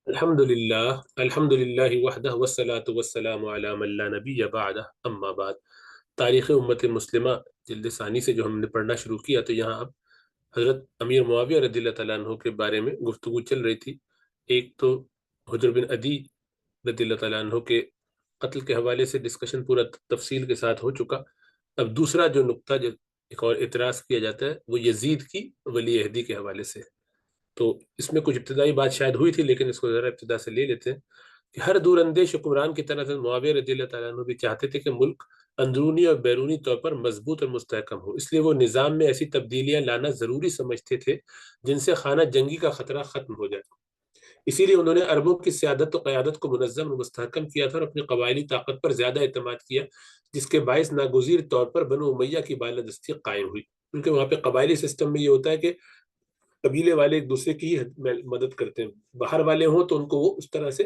الحمد للہ وحدہ والصلاة والسلام علی من لا نبی بعدہ اما بعد۔ تاریخ امت مسلمہ جلد ثانی سے جو ہم نے پڑھنا شروع کیا تو یہاں اب حضرت امیر معاویہ رضی اللہ تعالیٰ عنہ کے بارے میں گفتگو چل رہی تھی۔ ایک تو حجر بن عدی رضی اللہ تعالیٰ عنہ کے قتل کے حوالے سے ڈسکشن پورا تفصیل کے ساتھ ہو چکا۔ اب دوسرا جو نقطہ جو ایک اور اعتراض کیا جاتا ہے وہ یزید کی ولی عہدی کے حوالے سے۔ تو اس میں کچھ ابتدائی بات شاید ہوئی تھی، لیکن اس کو ذرا ابتدا سے لے لیتے ہیں کہ ہر دور اندیش حکمران کی طرح حضرت معاویہ رضی اللہ تعالیٰ عنہ بھی چاہتے تھے کہ ملک اندرونی اور بیرونی طور پر مضبوط اور مستحکم ہو، اس لیے وہ نظام میں ایسی تبدیلیاں لانا ضروری سمجھتے تھے جن سے خانہ جنگی کا خطرہ ختم ہو جائے۔ اسی لیے انہوں نے عربوں کی سیادت و قیادت کو منظم اور مستحکم کیا تھا اور اپنی قبائلی طاقت پر زیادہ اعتماد کیا، جس کے باعث ناگزیر طور پر بنو امیہ کی بالادستی قائم ہوئی، کیونکہ وہاں پہ قبائلی سسٹم میں یہ ہوتا ہے کہ قبیلے والے ایک دوسرے کی ہی مدد کرتے ہیں، باہر والے ہوں تو ان کو وہ اس طرح سے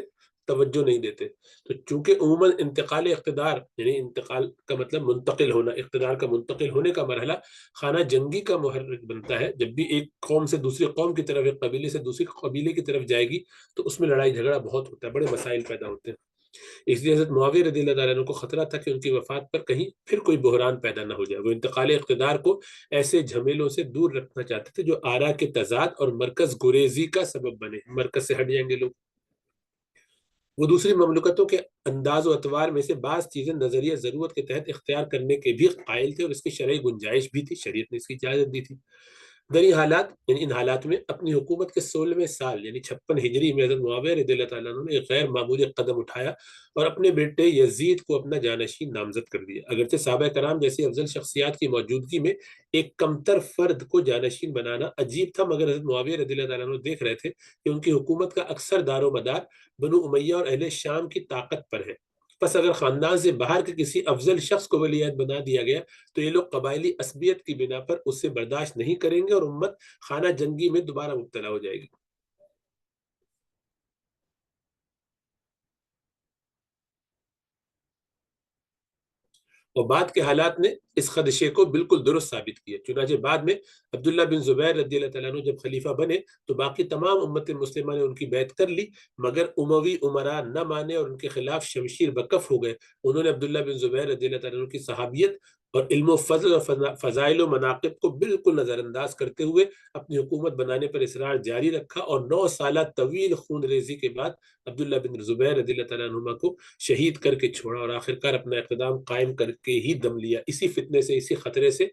توجہ نہیں دیتے۔ تو چونکہ عموماً انتقال اقتدار، یعنی انتقال کا مطلب منتقل ہونا، اقتدار کا منتقل ہونے کا مرحلہ خانہ جنگی کا محرک بنتا ہے۔ جب بھی ایک قوم سے دوسری قوم کی طرف، ایک قبیلے سے دوسری قبیلے کی طرف جائے گی تو اس میں لڑائی جھگڑا بہت ہوتا ہے، بڑے مسائل پیدا ہوتے ہیں۔ اس لیے حضرت معاویہ رضی اللہ تعالیٰ عنہ کو خطرہ تھا کہ ان کی وفات پر کہیں پھر کوئی بحران پیدا نہ ہو جائے۔ وہ انتقال اقتدار کو ایسے جھمیلوں سے دور رکھنا چاہتے تھے جو آرا کے تضاد اور مرکز گریزی کا سبب بنے، مرکز سے ہٹ جائیں گے لوگ۔ وہ دوسری مملکتوں کے انداز و اطوار میں سے بعض چیزیں نظریہ ضرورت کے تحت اختیار کرنے کے بھی قائل تھے، اور اس کی شرعی گنجائش بھی تھی، شریعت نے اس کی اجازت دی تھی۔ در یہ حالات، یعنی ان حالات میں اپنی حکومت کے 16ویں سال یعنی 56 ہجری میں حضرت معاویہ رضی اللہ تعالیٰ عنہ نے ایک غیر معمولی قدم اٹھایا اور اپنے بیٹے یزید کو اپنا جانشین نامزد کر دیا۔ اگرچہ صحابہ کرام جیسی افضل شخصیات کی موجودگی میں ایک کمتر فرد کو جانشین بنانا عجیب تھا، مگر حضرت معاویہ رضی اللہ تعالیٰ عنہ دیکھ رہے تھے کہ ان کی حکومت کا اکثر دار و مدار بنو امیہ اور اہل شام کی طاقت پر ہے، پس اگر خاندان سے باہر کے کسی افضل شخص کو ولی عہد بنا دیا گیا تو یہ لوگ قبائلی عصبیت کی بنا پر اس سے برداشت نہیں کریں گے اور امت خانہ جنگی میں دوبارہ مبتلا ہو جائے گی۔ اور بعد کے حالات نے اس خدشے کو بالکل درست ثابت کیا۔ چنانچہ بعد میں عبداللہ بن زبیر رضی اللہ تعالیٰ عنہ جب خلیفہ بنے تو باقی تمام امت مسلمہ نے ان کی بیعت کر لی، مگر اموی امراء نہ مانے اور ان کے خلاف شمشیر بکف ہو گئے۔ انہوں نے عبداللہ بن زبیر رضی اللہ تعالیٰ عنہ کی صحابیت اور علم و فضل اور فضائل و مناقب کو بالکل نظر انداز کرتے ہوئے اپنی حکومت بنانے پر اصرار جاری رکھا، اور 9 سالہ طویل خون ریزی کے بعد عبداللہ بن زبیر رضی اللہ تعالیٰ عنہ کو شہید کر کے چھوڑا اور آخرکار اپنا اقتدام قائم کر کے ہی دم لیا۔ اسی فتنے سے، اسی خطرے سے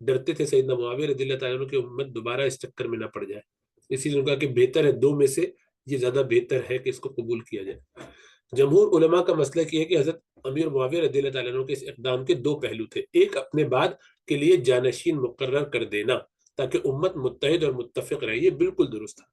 ڈرتے تھے سیدنا معاویہ رضی اللہ تعالیٰ عنہ کی امت دوبارہ اس چکر میں نہ پڑ جائے، اسی لیے کہا کہ بہتر ہے دو میں سے یہ زیادہ بہتر ہے کہ اس کو قبول کیا جائے۔ جمہور علماء کا مسلک یہ ہے کہ حضرت امیر معاویہ رضی اللہ تعالیٰ عنہ کے اس اقدام کے 2 پہلو تھے۔ ایک، اپنے بعد کے لیے جانشین مقرر کر دینا تاکہ امت متحد اور متفق رہے، یہ بالکل درست تھا۔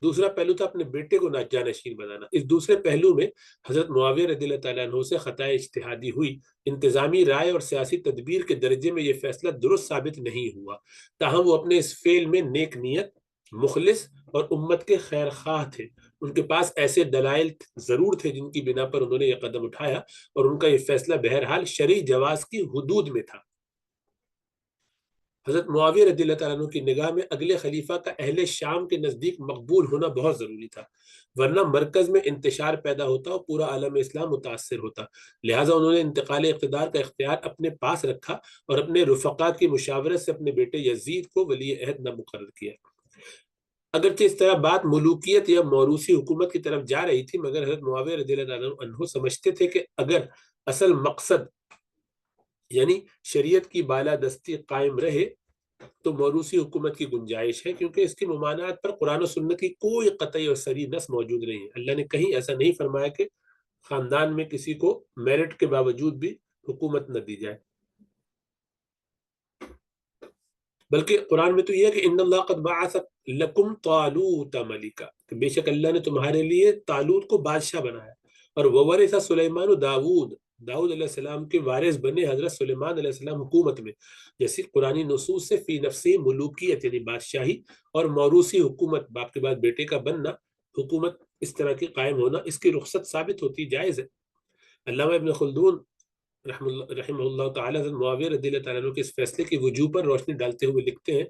دوسرا پہلو تھا اپنے بیٹے کو جانشین بنانا۔ اس دوسرے پہلو میں حضرت معاویہ رضی اللہ تعالیٰ عنہ سے خطۂ اجتہادی ہوئی، انتظامی رائے اور سیاسی تدبیر کے درجے میں یہ فیصلہ درست ثابت نہیں ہوا، تاہم وہ اپنے اس فعل میں نیک نیت، مخلص اور امت کے خیر خواہ تھے۔ ان کے پاس ایسے دلائل ضرور تھے جن کی بنا پر انہوں نے یہ قدم اٹھایا، اور ان کا یہ فیصلہ بہرحال شرعی جواز کی حدود میں تھا۔ حضرت معاویہ رضی اللہ تعالیٰ عنہ کی نگاہ میں اگلے خلیفہ کا اہل شام کے نزدیک مقبول ہونا بہت ضروری تھا، ورنہ مرکز میں انتشار پیدا ہوتا اور پورا عالم اسلام متاثر ہوتا۔ لہٰذا انہوں نے انتقال اقتدار کا اختیار اپنے پاس رکھا اور اپنے رفقا کی مشاورت سے اپنے بیٹے یزید کو ولی عہد نہ مقرر کیا۔ اگرچہ اس طرح بات ملوکیت یا موروثی حکومت کی طرف جا رہی تھی، مگر حضرت معاویہ رضی اللہ عنہ سمجھتے تھے کہ اگر اصل مقصد یعنی شریعت کی بالادستی قائم رہے تو موروثی حکومت کی گنجائش ہے، کیونکہ اس کی ممانعت پر قرآن و سنت کی کوئی قطعی اور صریح نص موجود نہیں ہے۔ اللہ نے کہیں ایسا نہیں فرمایا کہ خاندان میں کسی کو میرٹ کے باوجود بھی حکومت نہ دی جائے، بلکہ قرآن میں تو یہ ہے کہ ان اللہ قد بعث لکم طالوت ملکا، کہ بے شک اللہ نے تمہارے لیے طالوت کو بادشاہ بنایا، اور وورث سلیمان داود، داؤد علیہ السلام کے وارث بنے حضرت سلیمان علیہ السلام حکومت میں۔ جیسے قرآنی نصوص سے فی نفسی ملوکیت یعنی بادشاہی اور موروثی حکومت، باپ کے بعد بیٹے کا بننا، حکومت اس طرح کی قائم ہونا، اس کی رخصت ثابت ہوتی، جائز ہے۔ علامہ ابن خلدون رحمہ اللہ تعالیٰ حضرت معاویہ رضی اللہ تعالیٰ عنہ کے اس فیصلے کی وجوہ پر روشنی ڈالتے ہوئے لکھتے ہیں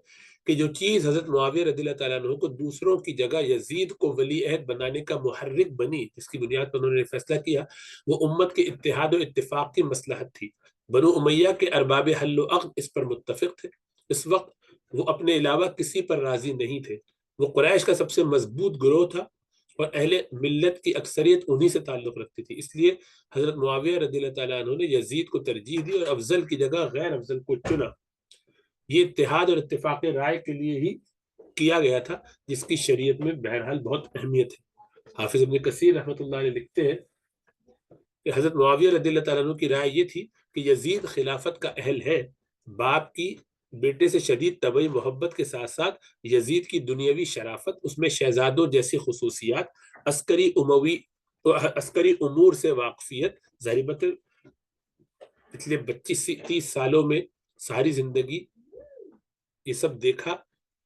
کہ جو چیز حضرت معاویہ رضی اللہ تعالیٰ عنہ کو دوسروں کی جگہ یزید کو ولی عہد بنانے کا محرک بنی، جس کی بنیاد پر انہوں نے فیصلہ کیا، وہ امت کے اتحاد و اتفاق کی مصلحت تھی۔ بنو امیہ کے ارباب حل و عقد اس پر متفق تھے۔ اس وقت وہ اپنے علاوہ کسی پر راضی نہیں تھے۔ وہ قریش کا سب سے مضبوط گروہ تھا اور اہل ملت کی اکثریت انہی سے تعلق رکھتی تھی، اس لیے حضرت معاویہ رضی اللہ تعالیٰ عنہ نے یزید کو ترجیح دی اور افضل کی جگہ غیر افضل کو چنا۔ یہ اتحاد اور اتفاق رائے کے لیے ہی کیا گیا تھا، جس کی شریعت میں بہرحال بہت اہمیت ہے۔ حافظ ابن کثیر رحمۃ اللہ علیہ لکھتے ہیں کہ حضرت معاویہ رضی اللہ تعالیٰ عنہ کی رائے یہ تھی کہ یزید خلافت کا اہل ہے۔ باپ کی بیٹے سے شدید طبعی محبت کے ساتھ ساتھ یزید کی دنیاوی شرافت، اس میں شہزادوں جیسی خصوصیات، عسکری امور سے واقفیت، ظاہری بات ہے پچھلے 25-30 سالوں میں ساری زندگی یہ سب دیکھا۔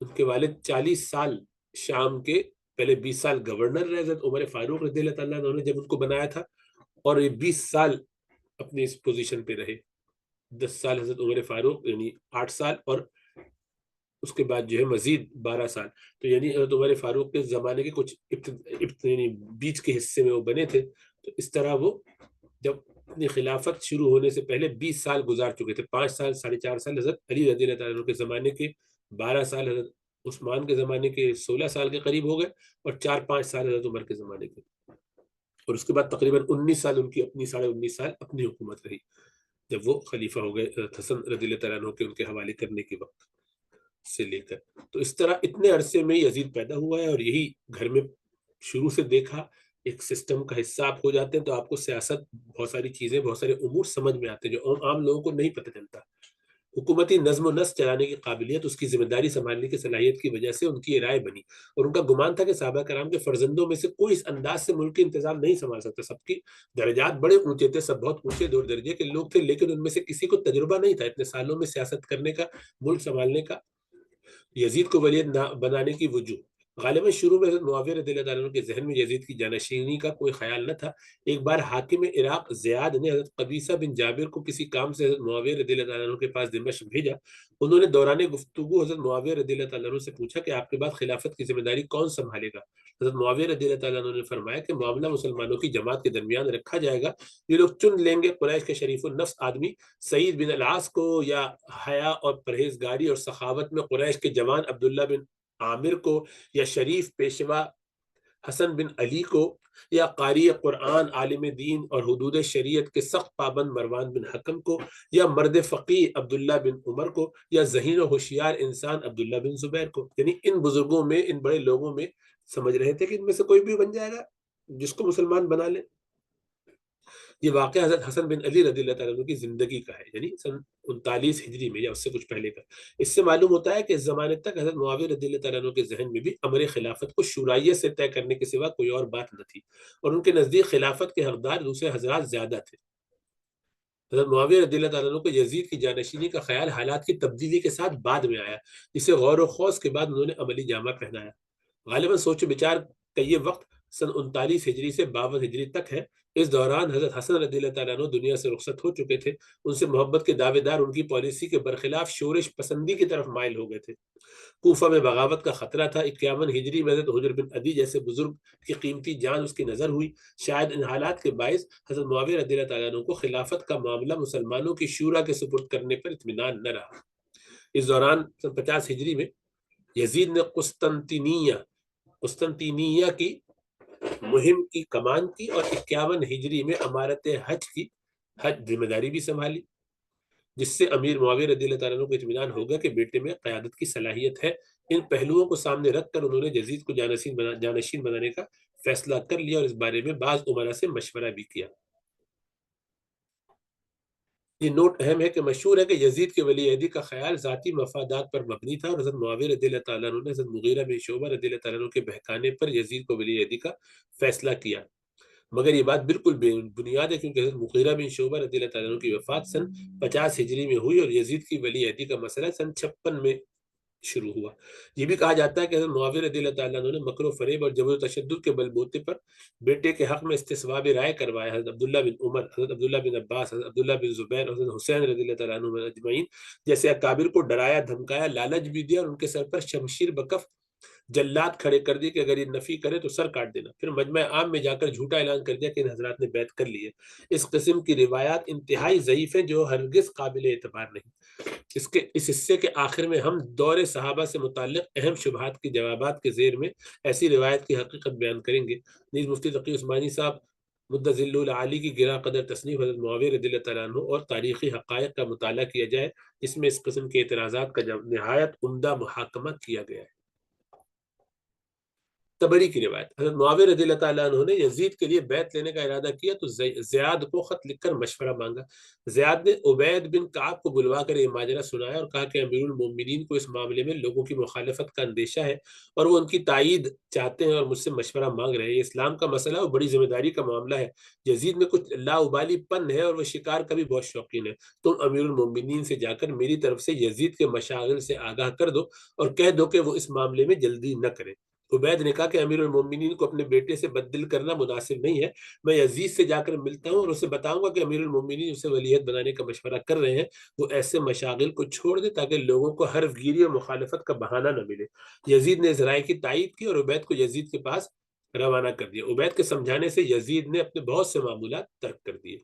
ان کے والد 40 سال شام کے، پہلے 20 سال گورنر رہے حضرت عمر فاروق رضی اللہ تعالیٰ عنہ نے جب ان کو بنایا تھا، اور یہ 20 سال اپنی اس پوزیشن پہ رہے۔ 10 سال حضرت عمر فاروق، یعنی 8 سال، اور اس کے بعد جو ہے مزید 12 سال۔ تو یعنی حضرت عمر فاروق کے زمانے کے کچھ یعنی بیچ کے حصے میں وہ بنے تھے۔ تو اس طرح وہ جب اپنی خلافت شروع ہونے سے پہلے 20 سال گزار چکے تھے۔ 5 سال 4.5 سال حضرت علی رضی اللہ تعالیٰ عنہ کے زمانے کے، 12 سال حضرت عثمان کے زمانے کے، 16 سال کے قریب ہو گئے، اور 4-5 سال حضرت عمر کے زمانے کے، اور اس کے بعد تقریباً 19 سال ان کی اپنی، 19.5 سال اپنی حکومت رہی، جب وہ خلیفہ ہو گئے حسن رضی اللہ تعالیٰ عنہ کے ان کے حوالے کرنے کے وقت سے لے کر۔ تو اس طرح اتنے عرصے میں یزید پیدا ہوا ہے، اور یہی گھر میں شروع سے دیکھا، ایک سسٹم کا حصہ آپ ہو جاتے ہیں تو آپ کو سیاست، بہت ساری چیزیں، بہت سارے امور سمجھ میں آتے ہیں جو عام لوگوں کو نہیں پتہ چلتا۔ حکومتی نظم و نسق چلانے کی قابلیت، اس کی ذمہ داری سنبھالنے کی صلاحیت کی وجہ سے ان کی یہ رائے بنی، اور ان کا گمان تھا کہ صحابہ کرام کے فرزندوں میں سے کوئی اس انداز سے ملک کی انتظام نہیں سنبھال سکتا۔ سب کی درجات بڑے اونچے تھے، سب بہت اونچے دور درجے کے لوگ تھے، لیکن ان میں سے کسی کو تجربہ نہیں تھا اتنے سالوں میں سیاست کرنے کا، ملک سنبھالنے کا۔ یزید کو ولی بنانے کی وجوہ، غالباً شروع میں حضرت معاویہ رضی اللہ تعالیٰ عنہ کے ذہن میں یزید کی جانشینی کا کوئی خیال نہ تھا۔ ایک بار حاکم عراق زیاد نے حضرت قبیصہ بن جابر کو کسی کام سے حضرت معاویہ رضی اللہ تعالیٰ عنہ کے پاس دمشق بھیجا۔ انہوں نے دوران گفتگو حضرت معاویہ رضی اللہ تعالیٰ عنہ سے پوچھا کہ آپ کے بعد خلافت کی ذمہ داری کون سنبھالے گا؟ حضرت معاویہ رضی اللہ تعالیٰ عنہ نے فرمایا کہ معاملہ مسلمانوں کی جماعت کے درمیان رکھا جائے گا، یہ لوگ چن لیں گے قریش کے شریف النفس آدمی سعید بن العاص کو، یا حیا اور پرہیزگاری اور سخاوت میں قریش کے جوان عبداللہ بن عامر کو، یا شریف پیشوا حسن بن علی کو، یا قاری قرآن عالم دین اور حدود شریعت کے سخت پابند مروان بن حکم کو، یا مرد فقیہ عبداللہ بن عمر کو، یا ذہین و ہوشیار انسان عبداللہ بن زبیر کو۔ یعنی ان بزرگوں میں، ان بڑے لوگوں میں سمجھ رہے تھے کہ ان میں سے کوئی بھی بن جائے گا جس کو مسلمان بنا لے۔ یہ واقعہ حضرت حسن بن علی رضی اللہ تعالیٰ عنہ کی زندگی کا ہے، یعنی سن 39 ہجری میں یا اس سے کچھ پہلے کا۔ اس سے معلوم ہوتا ہے کہ اس زمانے تک حضرت معاویہ رضی اللہ تعالیٰ عنہ کے ذہن میں بھی امر خلافت کو شورائیت سے طے کرنے کے سوا کوئی اور بات نہ تھی، اور ان کے نزدیک خلافت کے حقدار دوسرے حضرات زیادہ تھے۔ حضرت معاویہ رضی اللہ تعالیٰ عنہ کو یزید کی جانشینی کا خیال حالات کی تبدیلی کے ساتھ بعد میں آیا، جسے غور و خوض کے بعد انہوں نے عملی جامہ پہنایا۔ غالباً سوچ و بچار کا یہ وقت سن 39 ہجری سے 52 ہجری تک ہے۔ اس دوران حضرت حسن رضی اللہ تعالیٰ عنہ دنیا سے رخصت ہو چکے تھے۔ ان سے محبت کے دعوے دار ان کی پالیسی کے برخلاف شورش پسندی کی طرف مائل ہو گئے تھے۔ کوفہ میں بغاوت کا خطرہ تھا۔ 51 ہجری میں حضرت حجر بن عدی جیسے بزرگ کی قیمتی جان اس کی نظر ہوئی۔ شاید ان حالات کے باعث حضرت معاویہ رضی اللہ تعالیٰ عنہ کو خلافت کا معاملہ مسلمانوں کی شورا کے سپرد کرنے پر اطمینان نہ رہا۔ اس دوران سن 50 ہجری میں یزید نے قسطنطینیہ کی مہم کی کمان کی، اور 51 ہجری میں امارت حج کی ذمہ داری بھی سنبھالی، جس سے امیر معاویہ رضی اللہ تعالیٰ عنہ کو اطمینان ہوگا کہ بیٹے میں قیادت کی صلاحیت ہے۔ ان پہلوؤں کو سامنے رکھ کر انہوں نے یزید کو جانشین بنانے کا فیصلہ کر لیا، اور اس بارے میں بعض امراء سے مشورہ بھی کیا۔ یہ نوٹ اہم ہے کہ مشہور ہے کہ یزید کے ولی عہدی کا خیال ذاتی مفادات پر مبنی تھا، اور حضرت معاویہ رضی اللہ تعالیٰ عنہ نے حضرت مغیرہ بن شعبہ رضی اللہ تعالیٰ عنہ کے بہکانے پر یزید کو ولی عہدی کا فیصلہ کیا۔ مگر یہ بات بالکل بے بنیاد ہے، کیونکہ حضرت مغیرہ بن شعبہ رضی اللہ تعالیٰ عنہ کی وفات سن 50 ہجری میں ہوئی، اور یزید کی ولی عہدی کا مسئلہ سن 56 میں شروع ہوا۔ یہ بھی کہا جاتا ہے کہ حضرت معاویہ رضی اللہ تعالیٰ عنہ نے مکر و فریب اور جبر و تشدد کے بل بوتے پر بیٹے کے حق میں استصواب رائے کروایا۔ حضرت عبداللہ بن عمر، حضرت عبداللہ بن عباس، حضرت عبداللہ بن زبیر اور حضرت حسین رضی اللہ تعالیٰ عنہ اجمعین جیسے اکابر کو ڈرایا، دھمکایا، لالچ بھی دیا، اور ان کے سر پر شمشیر بکف جلات کھڑے کر دی کہ اگر یہ نفی کرے تو سر کاٹ دینا۔ پھر مجمع عام میں جا کر جھوٹا اعلان کر دیا کہ ان حضرات نے بیعت کر لی ہے۔ اس قسم کی روایات انتہائی ضعیف ہیں جو ہرگز قابل اعتبار نہیں۔ اس حصے کے آخر میں ہم دور صحابہ سے متعلق اہم شبہات کے جوابات کے زیر میں ایسی روایت کی حقیقت بیان کریں گے۔ نیز مفتی تقی عثمانی صاحب مدظل العالی کی گراں قدر تصنیف حضرت معاویہ رضی اللہ تعالیٰ عنہ اور تاریخی حقائق کا مطالعہ کیا جائے، جس میں اس قسم کے اعتراضات کا نہایت عمدہ محاکمہ کیا گیا ہے۔ تبری کی روایت، حضرت معاویہ رضی اللہ تعالیٰ عنہ نے یزید کے لیے بیعت لینے کا ارادہ کیا تو زیاد کو خط لکھ کر مشورہ مانگا۔ زیاد نے عبید بن کعب کو بلوا کر یہ ماجرا سنایا اور کہا کہ امیر المومنین کو اس معاملے میں لوگوں کی مخالفت کا اندیشہ ہے اور وہ ان کی تائید چاہتے ہیں اور مجھ سے مشورہ مانگ رہے ہیں۔ یہ اسلام کا مسئلہ اور بڑی ذمہ داری کا معاملہ ہے۔ یزید میں کچھ لاابالی پن ہے اور وہ شکار کا بھی بہت شوقین ہے۔ تم امیر المومنین سے جا کر میری طرف سے یزید کے مشاغل سے آگاہ کر دو اور کہہ دو کہ وہ اس معاملے میں جلدی نہ کرے۔ عبید نے کہا کہ امیر المومنین کو اپنے بیٹے سے بددل کرنا مناسب نہیں ہے۔ میں یزید سے جا کر ملتا ہوں اور اسے بتاؤں گا کہ امیر المومنین اسے ولیعہد بنانے کا مشورہ کر رہے ہیں، وہ ایسے مشاغل کو چھوڑ دے تاکہ لوگوں کو حرف گیری اور مخالفت کا بہانہ نہ ملے۔ یزید نے اس رائے کی تائید کی اور عبید کو یزید کے پاس روانہ کر دیا۔ عبید کے سمجھانے سے یزید نے اپنے بہت سے معمولات ترک کر دیے۔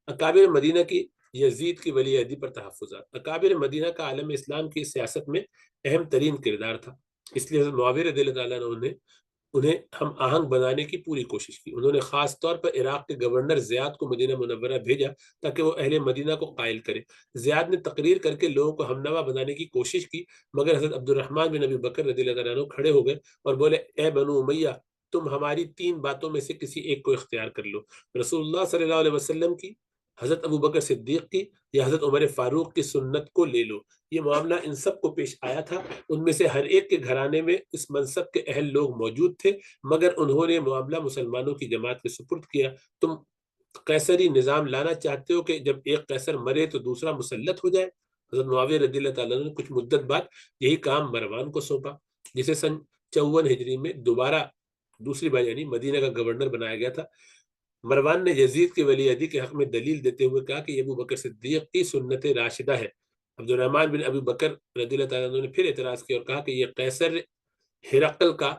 اکابر مدینہ کی یزید کی ولی عہدی پر تحفظات۔ اکابر مدینہ کا عالم اسلام کی سیاست میں اہم ترین کردار تھا، اس لیے حضرت معاویہ رضی اللہ تعالیٰ عنہ نے انہیں ہم آہنگ بنانے کی پوری کوشش کی۔ انہوں نے خاص طور پر عراق کے گورنر زیاد کو مدینہ منورہ بھیجا تاکہ وہ اہل مدینہ کو قائل کرے۔ زیاد نے تقریر کر کے لوگوں کو ہمنوا بنانے کی کوشش کی، مگر حضرت عبد الرحمن بن ابی بکر رضی اللہ تعالیٰ عنہ کھڑے ہو گئے اور بولے، اے بنو امیہ، تم ہماری 3 باتوں میں سے کسی ایک کو اختیار کر لو، رسول اللہ صلی اللہ علیہ وسلم کی، حضرت ابو بکر صدیق کی، یا حضرت عمر فاروق کی سنت کو لے لو۔ یہ معاملہ ان سب کو پیش آیا تھا۔ ان میں سے ہر ایک کے گھرانے میں اس منصب کے اہل لوگ موجود تھے، مگر انہوں نے معاملہ مسلمانوں کی جماعت کے سپرد کیا۔ تم قیصری نظام لانا چاہتے ہو کہ جب ایک قیصر مرے تو دوسرا مسلط ہو جائے؟ حضرت معاویہ رضی اللہ تعالیٰ نے کچھ مدت بعد یہی کام مروان کو سونپا، جسے سن 54 ہجری میں دوبارہ دوسری بار یعنی مدینہ کا گورنر بنایا گیا تھا۔ مروان نے یزید کی ولی عہدی کے حق میں دلیل دیتے ہوئے کہا کہ یہ ابو بکر صدیق کی سنت راشدہ ہے۔ عبد الرحمن بن ابی بکر رضی اللہ تعالیٰ عنہ نے پھر اعتراض کیا اور کہا کہ یہ قیصر ہرقل کا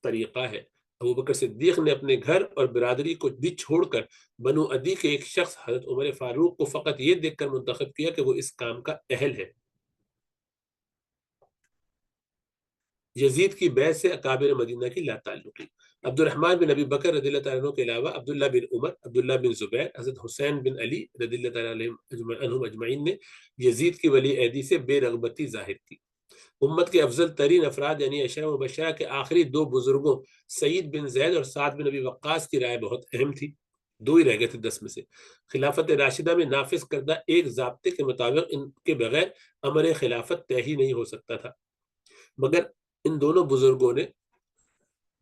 طریقہ ہے۔ ابو بکر صدیق نے اپنے گھر اور برادری کو بھی چھوڑ کر بنو عدی کے ایک شخص حضرت عمر فاروق کو فقط یہ دیکھ کر منتخب کیا کہ وہ اس کام کا اہل ہے۔ یزید کی بیعت سے اکابر مدینہ کی لا تعلقی۔ عبد الرحمن بن ابی بکر رضی اللہ تعالیٰ عنہ کے علاوہ عبداللہ بن عمر، عبداللہ بن زبیر، حضرت حسین بن علی رضی اللہ تعالیٰ عنہم اجمعین نے یزید کی ولی عہدی سے بے رغبتی ظاہر کی۔ امت کے افضل ترین افراد یعنی عشرہ مبشرہ کے آخری 2 بزرگوں سعید بن زید اور سعد بن ابی وقاص کی رائے بہت اہم تھی۔ 2 ہی رہ گئے تھے 10 میں سے۔ خلافت راشدہ میں نافذ کردہ ایک ضابطے کے مطابق ان کے بغیر امر خلافت طے ہی نہیں ہو سکتا تھا، مگر ان دونوں بزرگوں نے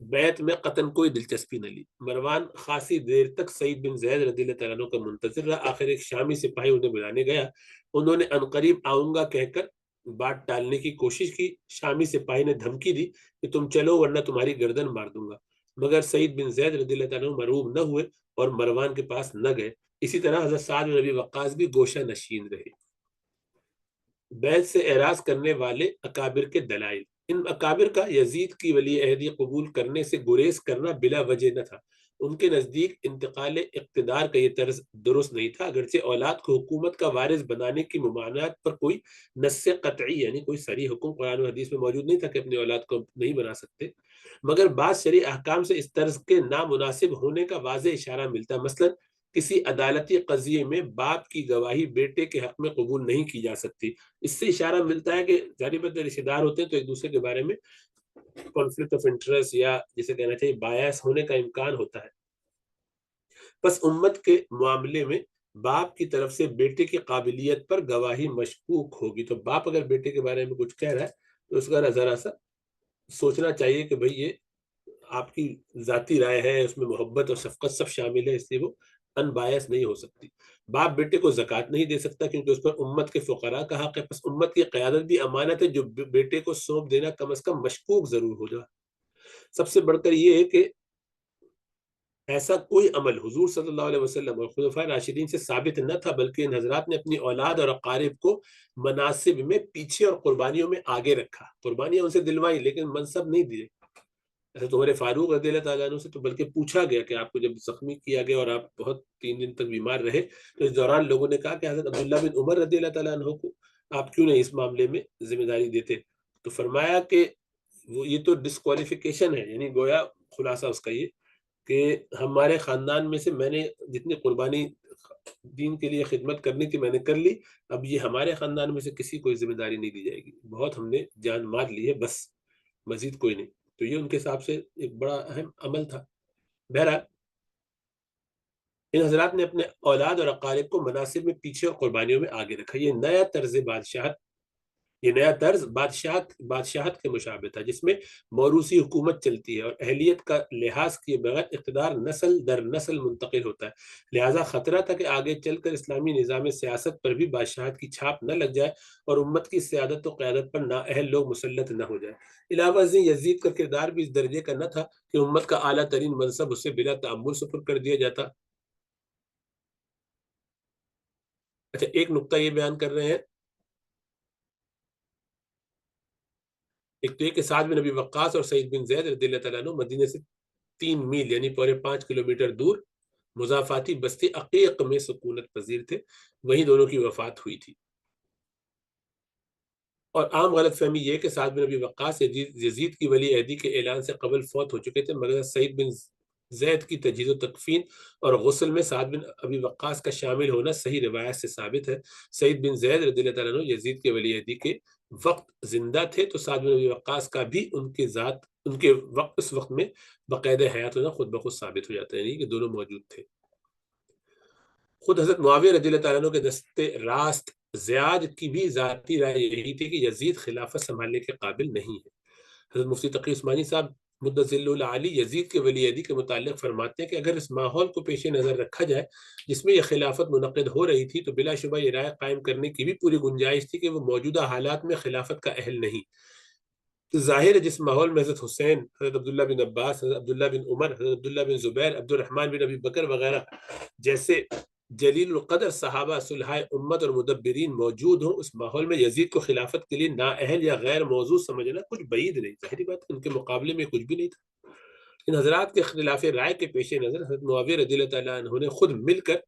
بیعت میں قطعاً کوئی دلچسپی نہ لی۔ مروان خاصی دیر تک سعید بن زید رضی اللہ تعالیٰ عنہ کا منتظر رہا۔ آخر ایک شامی سپاہی انہیں بلانے گیا، انہوں نے عنقریب آؤں گا کہہ کر بات ٹالنے کی کوشش کی۔ شامی سپاہی نے دھمکی دی کہ تم چلو ورنہ تمہاری گردن مار دوں گا، مگر سعید بن زید رضی اللہ تعالیٰ عنہ مرعوب نہ ہوئے اور مروان کے پاس نہ گئے۔ اسی طرح حضرت سعد بن ابی وقاص بھی گوشہ نشین رہے۔ بیعت سے اعراض کرنے والے اکابر کے دلائل۔ ان اکابر کا یزید کی ولی عہدی قبول کرنے سے گریز کرنا بلا وجہ نہ تھا۔ ان کے نزدیک انتقال اقتدار کا یہ طرز درست نہیں تھا، اگرچہ اولاد کو حکومت کا وارث بنانے کی ممانعت پر کوئی نص قطعی یعنی کوئی صریح حکم قرآن و حدیث میں موجود نہیں تھا کہ اپنی اولاد کو نہیں بنا سکتے، مگر بعض شرعی احکام سے اس طرز کے نامناسب ہونے کا واضح اشارہ ملتا ہے۔ مثلا کسی عدالتی قضیے میں باپ کی گواہی بیٹے کے حق میں قبول نہیں کی جا سکتی۔ اس سے اشارہ ملتا ہے کہ ظاہر بات ہے رشتہ دار ہوتے ہیں تو ایک دوسرے کے بارے میں کانفلکٹ آف انٹرسٹ یا جسے کہنا چاہیے بایاس ہونے کا امکان ہوتا ہے۔ بس امت کے معاملے میں باپ کی طرف سے بیٹے کی قابلیت پر گواہی مشکوک ہوگی، تو باپ اگر بیٹے کے بارے میں کچھ کہہ رہا ہے تو اس کا ذرا سا سوچنا چاہیے کہ بھئی یہ آپ کی ذاتی رائے ہے، اس میں محبت اور شفقت سب شامل ہے، اس لیے وہ ان بایس نہیں ہو سکتی۔ باپ بیٹے کو زکوٰۃ نہیں دے سکتا کیونکہ اس پر امت کے فقراء کا حق ہے، پس امت کی قیادت بھی امانت ہے جو بیٹے کو سونپ دینا کم از کم مشکوک ضرور ہو جائے۔ سب سے بڑھ کر یہ ہے کہ ایسا کوئی عمل حضور صلی اللہ علیہ وسلم اور خلفائے راشدین سے ثابت نہ تھا، بلکہ ان حضرات نے اپنی اولاد اور اقارب کو مناسب میں پیچھے اور قربانیوں میں آگے رکھا۔ قربانیاں ان سے دلوائی لیکن منصب نہیں دیے۔ حضرت عمر فاروق رضی اللہ تعالیٰ عنہ سے تو بلکہ پوچھا گیا کہ آپ کو جب زخمی کیا گیا اور آپ بہت 3 دن تک بیمار رہے تو اس دوران لوگوں نے کہا کہ حضرت عبداللہ بن عمر رضی اللہ تعالیٰ عنہ کو آپ کیوں نہیں اس معاملے میں ذمہ داری دیتے؟ تو فرمایا کہ وہ یہ تو ڈسکوالیفیکیشن ہے، یعنی گویا خلاصہ اس کا یہ کہ ہمارے خاندان میں سے میں نے جتنی قربانی دین کے لیے خدمت کرنی تھی میں نے کر لی، اب یہ ہمارے خاندان میں سے کسی کو ذمہ داری نہیں دی جائے گی، بہت ہم نے جان مار لی ہے، بس مزید کوئی نہیں۔ تو یہ ان کے حساب سے ایک بڑا اہم عمل تھا۔ بہرحال ان حضرات نے اپنے اولاد اور اقارب کو مناسب میں پیچھے اور قربانیوں میں آگے رکھا۔ یہ نیا طرز بادشاہت، یہ نیا طرز بادشاہت کے مشابہ تھا جس میں موروثی حکومت چلتی ہے اور اہلیت کا لحاظ کیے بغیر اقتدار نسل در نسل منتقل ہوتا ہے، لہٰذا خطرہ تھا کہ آگے چل کر اسلامی نظام سیاست پر بھی بادشاہت کی چھاپ نہ لگ جائے اور امت کی سیادت و قیادت پر نااہل لوگ مسلط نہ ہو جائے۔ علاوہ ازیں یزید کا کردار بھی اس درجے کا نہ تھا کہ امت کا اعلیٰ ترین منصب اسے بلا تأمل سپرد کر دیا جاتا۔ اچھا، ایک نقطہ یہ بیان کر رہے ہیں، ایک تو یہ کہ سعد بن ابی وقاص اور سعید بن زید رضی اللہ تعالیٰ عنہ مدینہ سے 3 میل یعنی پورے 5 کلومیٹر دور مضافاتی بستی عقیق میں سکونت پذیر تھے، وہیں دونوں کی وفات ہوئی تھی۔ اور عام غلط فہمی یہ کہ سعد بن ابی وقاص یزید کی ولی عہدی کے اعلان سے قبل فوت ہو چکے تھے، مگر سعید بن زید کی تجہیز و تکفین اور غسل میں سعد بن ابی وقاص کا شامل ہونا صحیح روایت سے ثابت ہے۔ سعید بن زید رضی اللہ تعالیٰ عنہ یزید کے ولی عہدی کے وقت زندہ تھے، تو سعد بن ابی وقاص کا بھی ان کے وقت اس وقت میں باقاعدہ حیات ہونا خود بخود ثابت ہو جاتا ہے، یعنی کہ دونوں موجود تھے۔ خود حضرت معاویہ رضی اللہ تعالیٰ عنہ کے دست راست زیاد کی بھی ذاتی رائے یہی تھی کہ یزید خلافت سنبھالنے کے قابل نہیں ہے۔ حضرت مفتی تقی عثمانی صاحب مدظل العالی یزید کے ولی عہدی کے متعلق فرماتے ہیں کہ اگر اس ماحول کو پیش نظر رکھا جائے جس میں یہ خلافت منعقد ہو رہی تھی تو بلا شبہ یہ رائے قائم کرنے کی بھی پوری گنجائش تھی کہ وہ موجودہ حالات میں خلافت کا اہل نہیں۔ ظاہر ہے جس ماحول میں حضرت حسین، حضرت عبداللہ بن عباس، حضرت عبداللہ بن عمر، حضرت عبداللہ بن زبیر، عبد الرحمن بن ابی بکر وغیرہ جیسے جلیل القدر صحابہ صلحاء امت اور مدبرین موجود ہوں، اس ماحول میں یزید کو خلافت کے لیے نااہل یا غیر موضوع سمجھنا کچھ بعید نہیں، ظاہری بات ان کے مقابلے میں کچھ بھی نہیں تھا۔ ان حضرات کے خلاف رائے کے پیش نظر حضرت معاویہ رضی اللہ تعالیٰ عنہ نے خود مل کر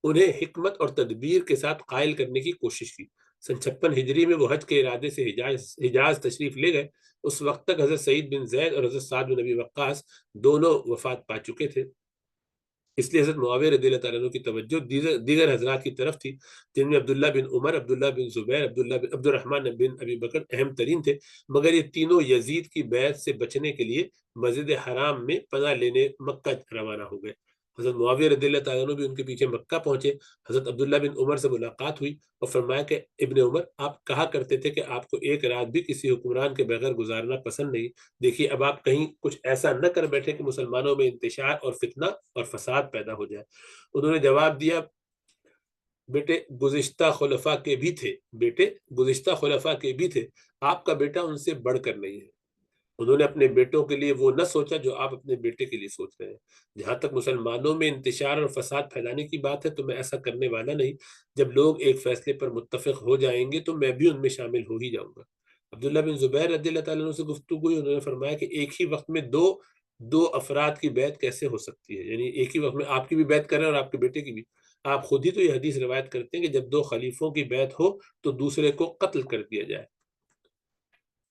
انہیں حکمت اور تدبیر کے ساتھ قائل کرنے کی کوشش کی۔ سن 56 ہجری میں وہ حج کے ارادے سے حجاز تشریف لے گئے۔ اس وقت تک حضرت سعید بن زید اور حضرت سعد بن ابی وقاص دونوں وفات پا چکے تھے، اس لیے حضرت معاویہ رضی اللہ تعالیٰ عنہ کی توجہ دیگر حضرات کی طرف تھی، جن میں عبداللہ بن عمر، عبداللہ بن زبیر، عبد الرحمن بن ابی بکر اہم ترین تھے، مگر یہ تینوں یزید کی بیعت سے بچنے کے لیے مسجد حرام میں پناہ لینے مکہ روانہ ہو گئے۔ حضرت معاویہ رضی اللہ تعالیٰ عنہ بھی ان کے پیچھے مکہ پہنچے۔ حضرت عبداللہ بن عمر سے ملاقات ہوئی اور فرمایا کہ ابن عمر، آپ کہا کرتے تھے کہ آپ کو ایک رات بھی کسی حکمران کے بغیر گزارنا پسند نہیں، دیکھیے اب آپ کہیں کچھ ایسا نہ کر بیٹھے کہ مسلمانوں میں انتشار اور فتنہ اور فساد پیدا ہو جائے۔ انہوں نے جواب دیا، بیٹے گزشتہ خلفاء کے بھی تھے، آپ کا بیٹا ان سے بڑھ کر نہیں ہے۔ انہوں نے اپنے بیٹوں کے لیے وہ نہ سوچا جو آپ اپنے بیٹے کے لیے سوچ رہے ہیں۔ جہاں تک مسلمانوں میں انتشار اور فساد پھیلانے کی بات ہے تو میں ایسا کرنے والا نہیں، جب لوگ ایک فیصلے پر متفق ہو جائیں گے تو میں بھی ان میں شامل ہو ہی جاؤں گا۔ عبداللہ بن زبیر رضی اللہ تعالیٰ عنہ سے گفتگو ہوئی، انہوں نے فرمایا کہ ایک ہی وقت میں دو افراد کی بیعت کیسے ہو سکتی ہے، یعنی ایک ہی وقت میں آپ کی بھی بیعت کریں اور آپ کے بیٹے کی بھی۔ آپ خود ہی تو یہ حدیث روایت کرتے ہیں کہ جب 2 خلیفوں کی بیعت ہو تو دوسرے کو قتل کر دیا جائے۔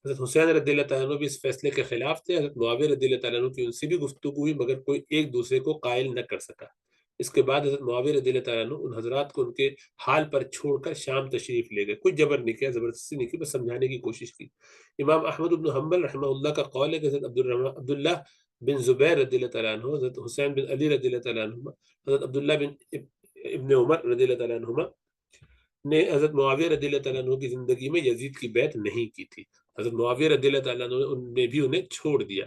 حضرت حسین رضی اللہ تعالیٰ عنہ بھی اس فیصلے کے خلاف تھے۔ حضرت معاویہ رضی اللہ تعالیٰ عنہ کی ان سے بھی گفتگو ہوئی مگر کوئی ایک دوسرے کو قائل نہ کر سکا۔ اس کے بعد حضرت معاویہ رضی اللہ تعالیٰ عنہ ان حضرات کو ان کے حال پر چھوڑ کر شام تشریف لے گئے، کوئی جبر نہیں کیا، زبردستی نہیں کی، بس سمجھانے کی کوشش کی۔ امام احمد بن حنبل رحمہ اللہ کا قول ہے کہ حضرت عبداللہ بن زبیر رضی اللہ تعالیٰ عنہ، حضرت حسین بن علی رضی اللہ تعالیٰ عنہ، حضرت عبداللہ بن ابن عمر رضی اللہ تعالیٰ عنہ نے حضرت معاویہ رضی اللہ تعالیٰ عنہ کی زندگی میں یزید کی بیعت نہیں کی تھی۔ حضرت معاویہ رضی اللہ تعالیٰ عنہ نے بھی انہیں چھوڑ دیا۔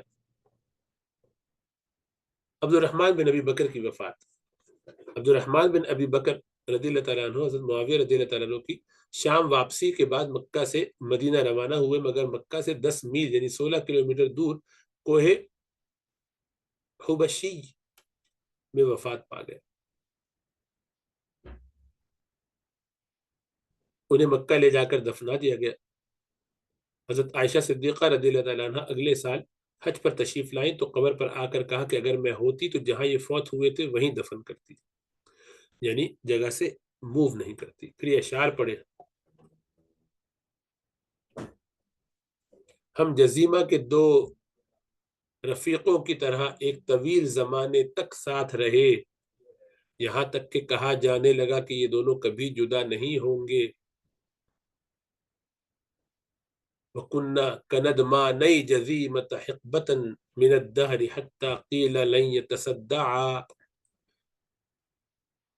عبد الرحمن بن ابی بکر کی وفات۔ عبد الرحمن بن ابی بکر رضی اللہ تعالیٰ عنہ حضرت معاویہ رضی اللہ تعالیٰ عنہ کی شام واپسی کے بعد مکہ سے مدینہ روانہ ہوئے، مگر مکہ سے 10 میل یعنی 16 کلومیٹر دور کوہ حبشی میں وفات پا گئے۔ انہیں مکہ لے جا کر دفنا دیا گیا۔ حضرت عائشہ صدیقہ رضی اللہ تعالیٰ عنہ اگلے سال حج پر تشریف لائیں تو قبر پر آ کر کہا کہ اگر میں ہوتی تو جہاں یہ فوت ہوئے تھے وہیں دفن کرتی، یعنی جگہ سے موو نہیں کرتی۔ پھر یہ اشعار پڑھے، ہم جزیمہ کے دو رفیقوں کی طرح ایک طویل زمانے تک ساتھ رہے، یہاں تک کہ کہا جانے لگا کہ یہ دونوں کبھی جدا نہیں ہوں گے۔ وَكُنَّا كَنَدْمَانَيْ جَزِيمَةَ حِقْبَةً مِنَ الدَّهْرِ حَتَّى قِيلَ لَنْ يَتَصَدَّعَا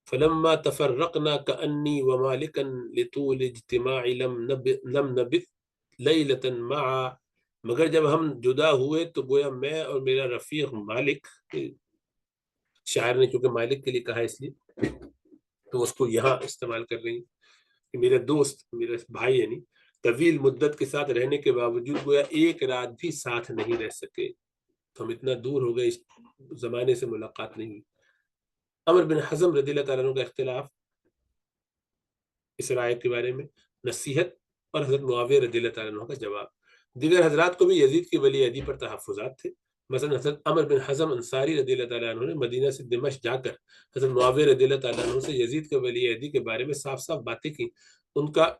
فَلَمَّا تَفَرَّقْنَا كَأَنِّي وَمَالِكًا لِطُولِ اجْتِمَاعِ لَمْ نَبِثْ لَيْلَةً مَعَا، مگر جب ہم جدا ہوئے تو گویا میں اور میرا رفیق مالک، شاعر نے چونکہ مالک کے لیے کہا اس لیے تو اس کو یہاں استعمال کر رہی ہیں کہ میرا دوست، میرا بھائی، یعنی طویل مدت کے ساتھ رہنے کے باوجود گویا ایک رات بھی ساتھ نہیں رہ سکے، تو ہم اتنا دور ہو گئے، اس زمانے سے ملاقات نہیں ہوئی۔ عمر بن حزم رضی اللہ تعالیٰ عنہ کا اختلاف اس رائے کے بارے میں، نصیحت اور حضرت معاویہ رضی اللہ تعالیٰ عنہ کا جواب۔ دیگر حضرات کو بھی یزید کی ولی عہدی پر تحفظات تھے، مثلا حضرت عمر بن حزم انصاری رضی اللہ تعالیٰ عنہ نے مدینہ سے دمشق جا کر حضرت معاویہ رضی اللہ تعالیٰ عنہ سے یزید کے ولی عہدی کے بارے میں صاف صاف باتیں کی۔ ان کا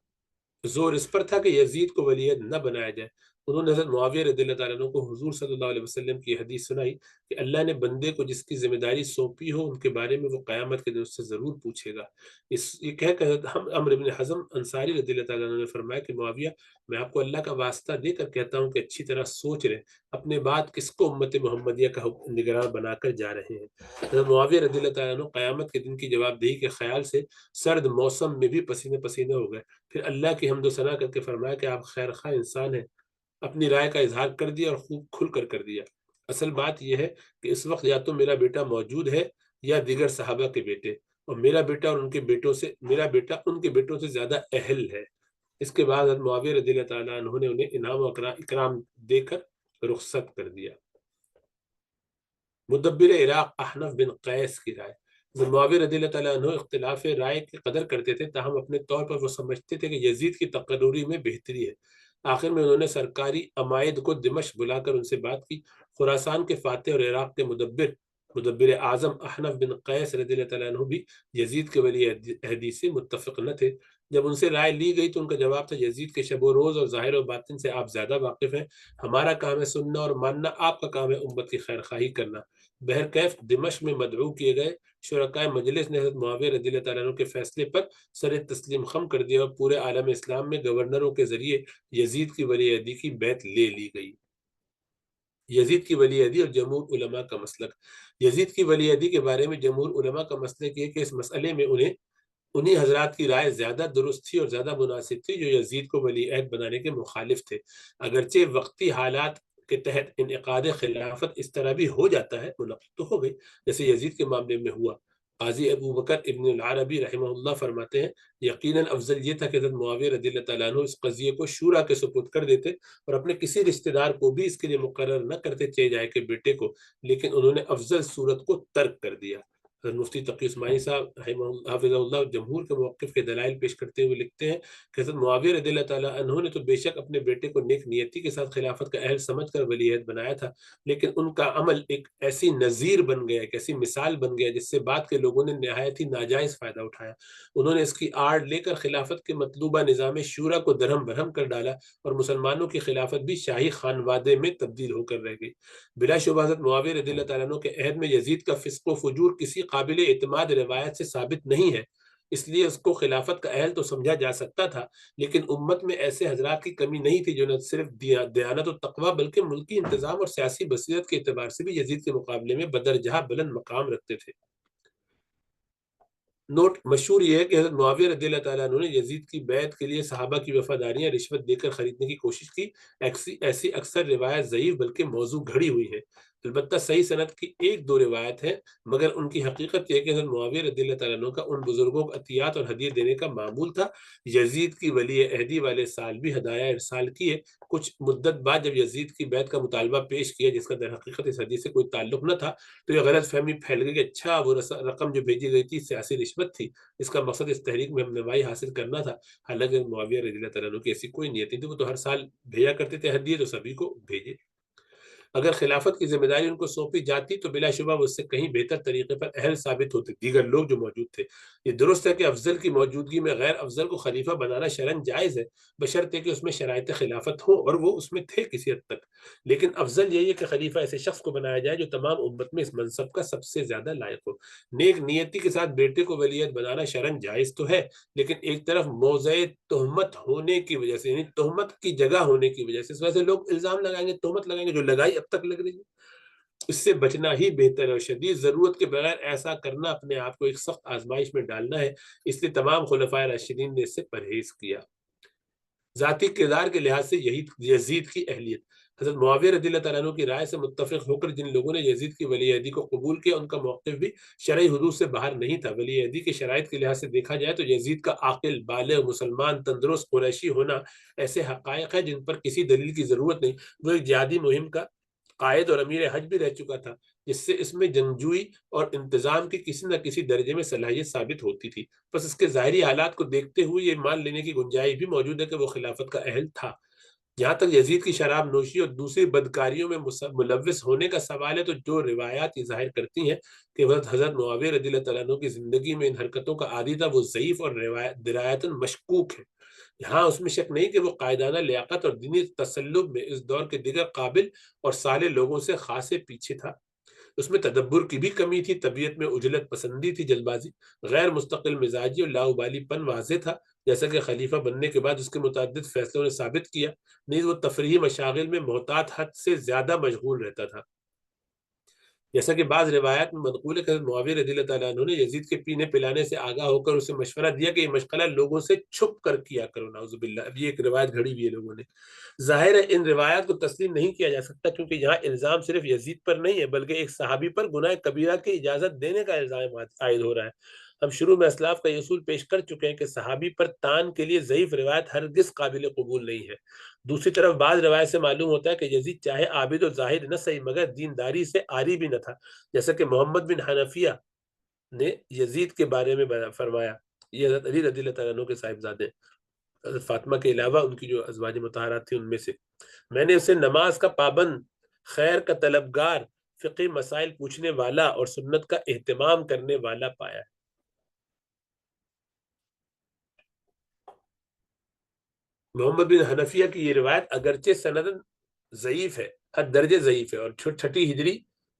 زور اس پر تھا کہ یزید کو ولی عہد نہ بنایا جائے۔ انہوں نے حضرت معاویہ رضی اللہ تعالیٰ عنہ کو حضور صلی اللہ علیہ وسلم کی حدیث سنائی کہ اللہ نے بندے کو جس کی ذمہ داری سونپی ہو ان کے بارے میں وہ قیامت کے دن اس سے ضرور پوچھے گا۔ یہ کہہ کر عمر بن حزم انصاری رضی اللہ تعالیٰ عنہ نے فرمایا کہ معاویہ، میں آپ کو اللہ کا واسطہ دے کر کہتا ہوں کہ اچھی طرح سوچ رہے اپنے بعد کس کو امت محمدیہ کا نگراں بنا کر جا رہے ہیں۔ حضرت معاویہ رضی اللہ تعالیٰ عنہ قیامت کے دن کی جواب دہی کے خیال سے سرد موسم میں بھی پسینے پسینے ہو گئے، پھر اللہ کی حمد و ثنا کر کے فرمایا کہ آپ خیر خواہ انسان ہیں، اپنی رائے کا اظہار کر دیا اور خوب کھل کر دیا۔ اصل بات یہ ہے کہ اس وقت یا تو میرا بیٹا موجود ہے یا دیگر صحابہ کے بیٹے، اور میرا بیٹا ان کے بیٹوں سے زیادہ اہل ہے۔ اس کے بعد حضرت معاویہ رضی اللہ تعالیٰ عنہ نے انہیں انعام و اکرام دے کر رخصت کر دیا۔ مدبر عراق احنف بن قیس کی رائے، حضرت معاویہ رضی اللہ تعالیٰ عنہ اختلاف رائے کی قدر کرتے تھے، تاہم اپنے طور پر وہ سمجھتے تھے کہ یزید کی تقرری میں بہتری ہے۔ آخر میں انہوں نے سرکاری عمائد کو دمشق بلا کر ان سے بات کی۔ خراسان کے فاتح اور عراق کے مدبر اعظم احنف بن قیس رضی اللہ تعالیٰ عنہ بھی یزید کے ولی عہدی سے متفق نہ تھے۔ جب ان سے رائے لی گئی تو ان کا جواب تھا، یزید کے شب و روز اور ظاہر و باطن سے آپ زیادہ واقف ہیں، ہمارا کام ہے سننا اور ماننا، آپ کا کام ہے امت کی خیر خواہی کرنا۔ بہرکیف دمشق میں مدعو کیے گئے شرکائے مجلس نے حضرت معاویہ رضی اللہ تعالیٰ عنہ کے فیصلے پر سر تسلیم خم کر دیا اور پورے عالم اسلام میں گورنروں کے ذریعے یزید کی ولی عہدی کی بیعت لے لی گئی۔ یزید کی ولی عہدی اور جمہور علماء کا مسلک۔ یزید کی ولی عہدی کے بارے میں جمہور علماء کا مسلک یہ کہ اس مسئلے میں انہی حضرات کی رائے زیادہ درست تھی اور زیادہ مناسب تھی جو یزید کو ولی عہد بنانے کے مخالف تھے، اگرچہ وقتی حالات کے تحت انعقاد خلافت اس طرح بھی ہو جاتا ہے، منعقد تو ہو گئی جیسے یزید کے معاملے میں ہوا۔ قاضی ابو بکر ابن العربی رحمہ اللہ فرماتے ہیں، یقیناً افضل یہ تھا کہ حضرت معاویہ رضی اللہ تعالیٰ عنہ اس قضیے کو شورا کے سپرد کر دیتے اور اپنے کسی رشتہ دار کو بھی اس کے لیے مقرر نہ کرتے، چاہے جائے کہ بیٹے کو، لیکن انہوں نے افضل صورت کو ترک کر دیا۔ مفتی تقی عثمانی صاحب حافظ اللہ جمہور کے موقف کے دلائل پیش کرتے ہوئے لکھتے ہیں کہ حضرت معاویہ رضی اللہ تعالیٰ عنہ نے تو بے شک اپنے بیٹے کو نیک نیتی کے ساتھ خلافت کا اہل سمجھ کر ولی عہد بنایا تھا، لیکن ان کا عمل ایک ایسی نظیر بن گیا، ایک ایسی مثال بن گیا جس سے بعد کے لوگوں نے نہایت ہی ناجائز فائدہ اٹھایا۔ انہوں نے اس کی آڑ لے کر خلافت کے مطلوبہ نظام شورا کو درہم برہم کر ڈالا اور مسلمانوں کی خلافت بھی شاہی خانوادے میں تبدیل ہو کر رہ گئی۔ بلا شبہ حضرت معاویہ رضی اللہ تعالیٰ عنہ کے عہد میں یزید کا فسق و فجور کسی قابل اعتماد روایت سے ثابت نہیں ہے، اس لیے اس کو خلافت کا اہل تو سمجھا جا سکتا تھا، لیکن امت میں ایسے حضرات کی کمی نہیں تھی جو نہ صرف دیانت و تقوی بلکہ ملکی انتظام اور سیاسی بصیرت کے اعتبار سے بھی یزید کے مقابلے میں بدرجہ بلند مقام رکھتے تھے۔ نوٹ مشہور یہ ہے کہ حضرت معاویہ رضی اللہ تعالیٰ عنہ نے یزید کی بیعت کے لیے صحابہ کی وفاداریاں رشوت دے کر خریدنے کی کوشش کی، ایسی اکثر روایت ضعیف بلکہ موضوع گھڑی ہوئی ہے۔ البتہ صحیح سند کی ایک دو روایت ہے، مگر ان کی حقیقت یہ کہ حضرت معاویہ رضی اللہ تعالیٰ عنہ کا ان بزرگوں کو عطیات اور ہدیے دینے کا معمول تھا۔ یزید کی ولی عہدی والے سال بھی ہدایہ ارسال کیے۔ کچھ مدت بعد جب یزید کی بیعت کا مطالبہ پیش کیا، جس کا در حقیقت اس حدیث سے کوئی تعلق نہ تھا، تو یہ غلط فہمی پھیل گئی کہ اچھا وہ رقم جو بھیجی گئی تھی سیاسی رشوت تھی، اس کا مقصد اس تحریک میں رہنمائی حاصل کرنا تھا۔ حالانکہ معاویہ رضی اللہ تعالیٰ عنہ کی ایسی کوئی نیت نہیں تھی، وہ تو ہر سال بھیجا کرتے تھے ہدیے، تو سبھی کو بھیجے۔ اگر خلافت کی ذمہ داری ان کو سونپی جاتی تو بلا شبہ وہ اس سے کہیں بہتر طریقے پر اہل ثابت ہوتے دیگر لوگ جو موجود تھے۔ یہ درست ہے کہ افضل کی موجودگی میں غیر افضل کو خلیفہ بنانا شرعاً جائز ہے، بشرطے کہ اس میں شرائط خلافت ہوں، اور وہ اس میں تھے کسی حد تک۔ لیکن افضل یہی ہے کہ خلیفہ ایسے شخص کو بنایا جائے جو تمام امت میں اس منصب کا سب سے زیادہ لائق ہو۔ نیک نیتی کے ساتھ بیٹے کو ولیعہد بنانا شرعاً جائز تو ہے، لیکن ایک طرف موضع تہمت ہونے کی وجہ سے، یعنی تہمت کی جگہ ہونے کی وجہ سے، اس وجہ سے لوگ الزام لگائیں گے، تہمت لگائیں گے، جو لگائی اب تک لگ رہی ہے، اس سے بچنا ہی بہتر ہے، اور شدید ضرورت کے بغیر ایسا کرنا اپنے آپ کو ایک سخت آزمائش میں ڈالنا ہے۔ اس لیے تمام خلفائے راشدین نے اس سے پرہیز کیا۔ ذاتی کردار کے لحاظ سے یہی یزید کی اہلیت۔ حضرت معاویہ رضی اللہ تعالیٰ عنہ کی رائے سے متفق ہو کر جن لوگوں نے یزید کی ولی عہدی کو قبول کیا، ان کا موقف بھی شرعی حدود سے باہر نہیں تھا۔ ولی عہدی کے شرائط کے لحاظ سے دیکھا جائے تو یزید کا عاقل، بالغ، مسلمان، تندرست قریشی ہونا ایسے حقائق ہے جن پر کسی دلیل کی ضرورت نہیں۔ وہ ایک جہادی مہم کا قائد اور امیر حج بھی رہ چکا تھا، جس سے اس میں جنگجوئی اور انتظام کی کسی نہ کسی درجے میں صلاحیت ثابت ہوتی تھی۔ بس اس کے ظاہری حالات کو دیکھتے ہوئے یہ مان لینے کی گنجائش بھی موجود ہے کہ وہ خلافت کا اہل تھا۔ جہاں تک یزید کی شراب نوشی اور دوسری بدکاریوں میں ملوث ہونے کا سوال ہے، تو جو روایات یہ ظاہر کرتی ہیں کہ حضرت معاویہ رضی اللہ تعالیٰ عنہ کی زندگی میں ان حرکتوں کا عادی تھا، وہ ضعیف اور درایتاً مشکوک ہے۔ یہاں اس میں شک نہیں کہ وہ قائدانہ لیاقت اور دینی تسلب میں اس دور کے دیگر قابل اور صالح لوگوں سے خاصے پیچھے تھا۔ اس میں تدبر کی بھی کمی تھی، طبیعت میں عجلت پسندی تھی، جلد بازی، غیر مستقل مزاجی اور لاؤبالی پن واضح تھا، جیسا کہ خلیفہ بننے کے بعد اس کے متعدد فیصلوں نے ثابت کیا۔ نیز وہ تفریحی مشاغل میں محتاط حد سے زیادہ مشغول رہتا تھا، جیسا کہ بعض روایات میں منقول ہے کہ حضرت معاویہ رضی اللہ تعالیٰ عنہ نے یزید کے پینے پلانے سے آگاہ ہو کر اسے مشورہ دیا کہ یہ مشغلہ لوگوں سے چھپ کر کیا کرو، نعوذ باللہ۔ اب یہ ایک روایت گھڑی ہوئی ہے لوگوں نے۔ ظاہر ہے ان روایات کو تسلیم نہیں کیا جا سکتا، کیونکہ یہاں الزام صرف یزید پر نہیں ہے، بلکہ ایک صحابی پر گناہ کبیرہ کی اجازت دینے کا الزام عائد ہو رہا ہے۔ ہم شروع میں اسلاف کا یہ اصول پیش کر چکے ہیں کہ صحابی پر تان کے لیے ضعیف روایت ہرگز قابل قبول نہیں ہے۔ دوسری طرف بعض روایت سے معلوم ہوتا ہے کہ یزید چاہے عابد و زاہد نہ صحیح، مگر دینداری سے عاری بھی نہ تھا، جیسا کہ محمد بن حنفیہ نے یزید کے بارے میں فرمایا۔ یہ حضرت علی رضی اللہ تعالیٰ عنہ کے صاحبزادے، حضرت فاطمہ کے علاوہ ان کی جو ازواج مطہرات تھیں ان میں سے، میں نے اسے نماز کا پابند، خیر کا طلبگار، فقہی مسائل پوچھنے والا اور سنت کا اہتمام کرنے والا پایا ہے۔ محمد بن حنفیہ کی یہ روایت اگرچہ سندن ضعیف ہے، حد درجے ضعیف ہے، اور چھٹی ہجری،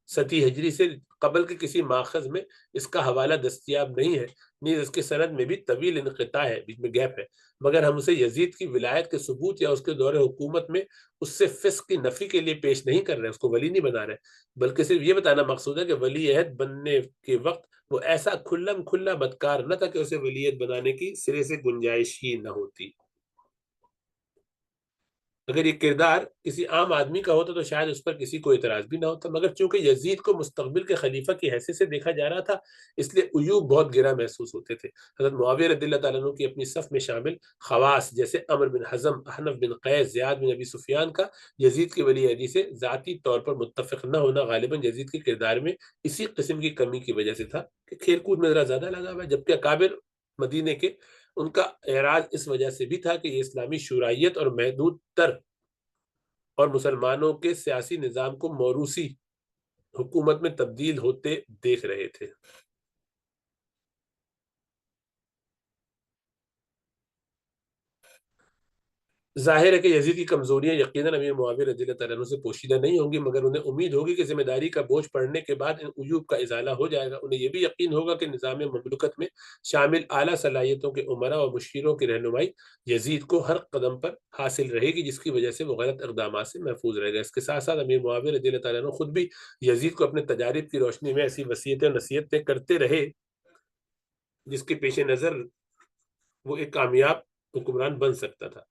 ستی ہجری سے قبل کے کسی ماخذ میں اس کا حوالہ دستیاب نہیں ہے، نیز اس کے سند میں بھی طویل انقطاع ہے، بیچ میں گیپ ہے، مگر ہم اسے یزید کی ولایت کے ثبوت یا اس کے دور حکومت میں اس سے فسق کی نفی کے لیے پیش نہیں کر رہے، اس کو ولی نہیں بنا رہے، بلکہ صرف یہ بتانا مقصود ہے کہ ولی عہد بننے کے وقت وہ ایسا کھلم کھلا بدکار نہ تھا کہ اسے ولی عہد بنانے کی سرے سے گنجائش ہی نہ ہوتی۔ اگر یہ کردار کسی عام آدمی کا ہوتا تو شاید اس پر کسی کو اعتراض بھی نہ ہوتا، مگر چونکہ یزید کو مستقبل کے خلیفہ کی حیثیت سے دیکھا جا رہا تھا، اس لیے عیوب بہت گرا محسوس ہوتے تھے۔ حضرت معاویہ رضی اللہ تعالیٰ عنہ کی اپنی صف میں شامل خواص جیسے عمر بن حزم، احنف بن قیس، زیاد بن ابی سفیان کا یزید کی ولی عہدی سے ذاتی طور پر متفق نہ ہونا غالباً یزید کے کردار میں اسی قسم کی کمی کی وجہ سے تھا کہ کھیل کود میں ذرا زیادہ لگا ہوا ہے، جبکہ اکابر مدینے کے ان کا اعراض اس وجہ سے بھی تھا کہ یہ اسلامی شورائیت اور محدود تر اور مسلمانوں کے سیاسی نظام کو موروثی حکومت میں تبدیل ہوتے دیکھ رہے تھے۔ ظاہر ہے کہ یزید کی کمزوریاں یقیناً امیر معاویہ رضی اللہ تعالیٰ عنہ سے پوشیدہ نہیں ہوں گی، مگر انہیں امید ہوگی کہ ذمہ داری کا بوجھ پڑنے کے بعد ان عیوب کا ازالہ ہو جائے گا۔ انہیں یہ بھی یقین ہوگا کہ نظام مملکت میں شامل اعلیٰ صلاحیتوں کے امراء و مشیروں کی رہنمائی یزید کو ہر قدم پر حاصل رہے گی، جس کی وجہ سے وہ غلط اقدامات سے محفوظ رہے گا۔ اس کے ساتھ ساتھ امیر معاویہ رضی اللہ تعالیٰ عنہ خود بھی یزید کو اپنے تجارب کی روشنی میں ایسی وصیتیں اور نصیحتیں کرتے رہے جس کے پیش نظر وہ ایک کامیاب حکمران بن سکتا تھا۔